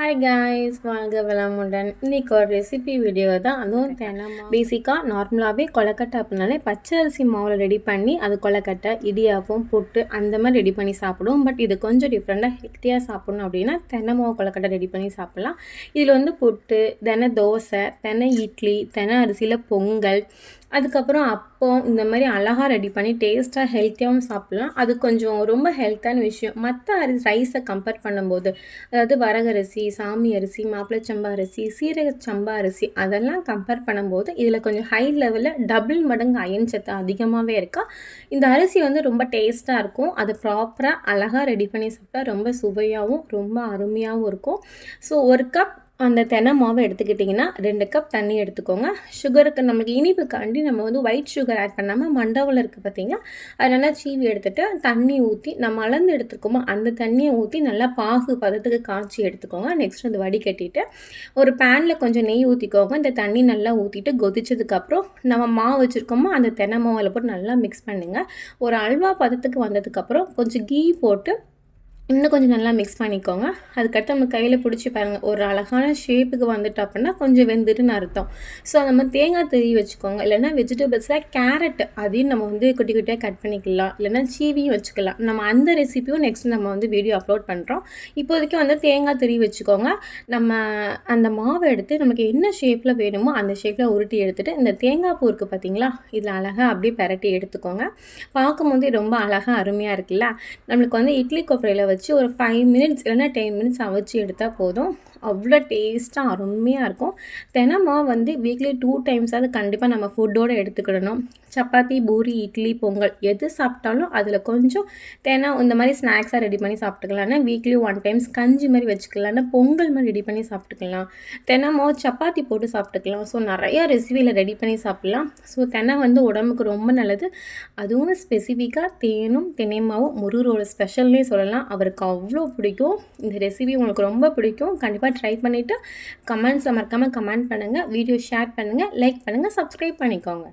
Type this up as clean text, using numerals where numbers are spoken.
Hi guys, வாழ்க வளமுடன். இன்றைக்கி ஒரு ரெசிபி வீடியோ தான். அதுவும் தினமும் பேசிக்காக நார்மலாகவே கொலக்கட்டை அப்படின்னாலே பச்சை அரிசி மாவில் ரெடி பண்ணி அது கொலக்கட்டை, இடியாப்பம், புட்டு அந்த மாதிரி ரெடி பண்ணி சாப்பிடுவோம். பட் இது கொஞ்சம் டிஃப்ரெண்ட்டாக ஹெல்த்தியாக சாப்பிட்ணும் அப்படின்னா தென்னை மாவு கொலக்கட்டை ரெடி பண்ணி சாப்பிட்லாம். இதில் வந்து புட்டு, தெனை தோசை, தெனை இட்லி, தெனை அரிசியில் பொங்கல், அதுக்கப்புறம் அப்பம் இந்த மாதிரி அழகாக ரெடி பண்ணி டேஸ்ட்டாக ஹெல்த்தியாகவும் சாப்பிட்லாம். அது கொஞ்சம் ரொம்ப ஹெல்த்தான விஷயம். மற்ற ரைஸை கம்பேர் பண்ணும்போது, அதாவது வரகரிசி, சாமி அரிசி, மாப்பிளச்சம்பா அரிசி, சீரக சம்பா அரிசி அதெல்லாம் கம்பேர் பண்ணும்போது இதில் கொஞ்சம் ஹை லெவலில் டபுள் மடங்கு அயன் சத்து அதிகமாகவே இருக்கா. இந்த அரிசி வந்து ரொம்ப டேஸ்ட்டாக இருக்கும். அதை ப்ராப்பராக அழகாக ரெடி பண்ணி சாப்பிட்டா ரொம்ப சுவையாகவும் ரொம்ப அருமையாகவும் இருக்கும். ஸோ ஒரு கப் அந்த தெனை மாவை எடுத்துக்கிட்டிங்கன்னா 2 கப் தண்ணி எடுத்துக்கோங்க. சுகருக்கு நமக்கு இனிப்புக்காண்டி நம்ம வந்து ஒயிட் சுகர் ஆட் பண்ணாமல் மண்டவில் இருக்குது பார்த்தீங்களா, அதை நல்லா சீவி எடுத்துகிட்டு தண்ணி ஊற்றி நம்ம அளந்து எடுத்துக்கோமோ அந்த தண்ணியை ஊற்றி நல்லா பாகு பதத்துக்கு காய்ச்சி எடுத்துக்கோங்க. நெக்ஸ்ட் அது வடிகட்டிட்டு ஒரு பேனில் கொஞ்சம் நெய் ஊற்றிக்கோங்க. இந்த தண்ணி நல்லா ஊற்றிட்டு கொதிச்சதுக்கப்புறம் நம்ம மாவு வச்சுருக்கோமோ அந்த தெனை மாவில் போட்டு நல்லா மிக்ஸ் பண்ணுங்கள். ஒரு அல்வா பதத்துக்கு வந்ததுக்கப்புறம் கொஞ்சம் கீ போட்டு இன்னும் கொஞ்சம் நல்லா மிக்ஸ் பண்ணிக்கோங்க. அதுக்கடுத்து நம்ம கையில் பிடிச்சி பாருங்கள், ஒரு அழகான ஷேப்புக்கு வந்துட்டு அப்படின்னா கொஞ்சம் வெந்துட்டுன்னு அர்த்தம். ஸோ நம்ம தேங்காய் திருவி வச்சுக்கோங்க. இல்லைனா வெஜிடபிள்ஸில் கேரட் அதையும் நம்ம வந்து குட்டி குட்டியாக கட் பண்ணிக்கலாம். இல்லைனா சீவியும் வச்சுக்கலாம். நம்ம அந்த ரெசிப்பியும் நெக்ஸ்ட் நம்ம வந்து வீடியோ அப்லோட் பண்ணுறோம். இப்போதைக்கு வந்து தேங்காய் திருவி வச்சுக்கோங்க. நம்ம அந்த மாவை எடுத்து நமக்கு என்ன ஷேப்பில் வேணுமோ அந்த ஷேப்பில் உருட்டி எடுத்துகிட்டு இந்த தேங்காய் பூ இருக்குது பார்த்தீங்களா, இதில் அழகாக அப்படியே பரட்டி எடுத்துக்கோங்க. பார்க்கும்போது ரொம்ப அழகாக அருமையாக இருக்குல்ல. நம்மளுக்கு வந்து இட்லி கொப்பரையில் வச்சு ஒரு 5 மினிட்ஸ் இல்லைனா 10 மினிட்ஸ் அவிச்சு எடுத்தால் போதும். அவ்வளோ டேஸ்ட்டாக அருமையாக இருக்கும். தினமும் வந்து வீக்லி 2 டைம்ஸாவது கண்டிப்பாக நம்ம ஃபுட்டோடு எடுத்துக்கிடணும். சப்பாத்தி, பூரி, இட்லி, பொங்கல் எது சாப்பிட்டாலும் அதில் கொஞ்சம் தினம் இந்த மாதிரி ஸ்நாக்ஸாக ரெடி பண்ணி சாப்பிட்டுக்கலாம்னா வீக்லி 1 டைம்ஸ் கஞ்சி மாதிரி வச்சுக்கலாம்னா பொங்கல் மாதிரி ரெடி பண்ணி சாப்பிட்டுக்கலாம். தினமும் சப்பாத்தி போட்டு சாப்பிட்டுக்கலாம். ஸோ நிறையா ரெசிபியில் ரெடி பண்ணி சாப்பிட்லாம். ஸோ தெனை வந்து உடம்புக்கு ரொம்ப நல்லது. அதுவும் ஸ்பெசிஃபிக்காக தேனும் தினைமாவும் முருகரோட ஸ்பெஷல்னே சொல்லலாம். அவருக்கு அவ்வளோ பிடிக்கும். இந்த ரெசிபி உங்களுக்கு ரொம்ப பிடிக்கும். கண்டிப்பாக ட்ரை பண்ணிவிட்டு கமெண்ட்ஸில் மறக்காமல் கமெண்ட் பண்ணுங்கள். வீடியோ ஷேர் பண்ணுங்கள், லைக் பண்ணுங்கள், சப்ஸ்கிரைப் பண்ணிக்கோங்க.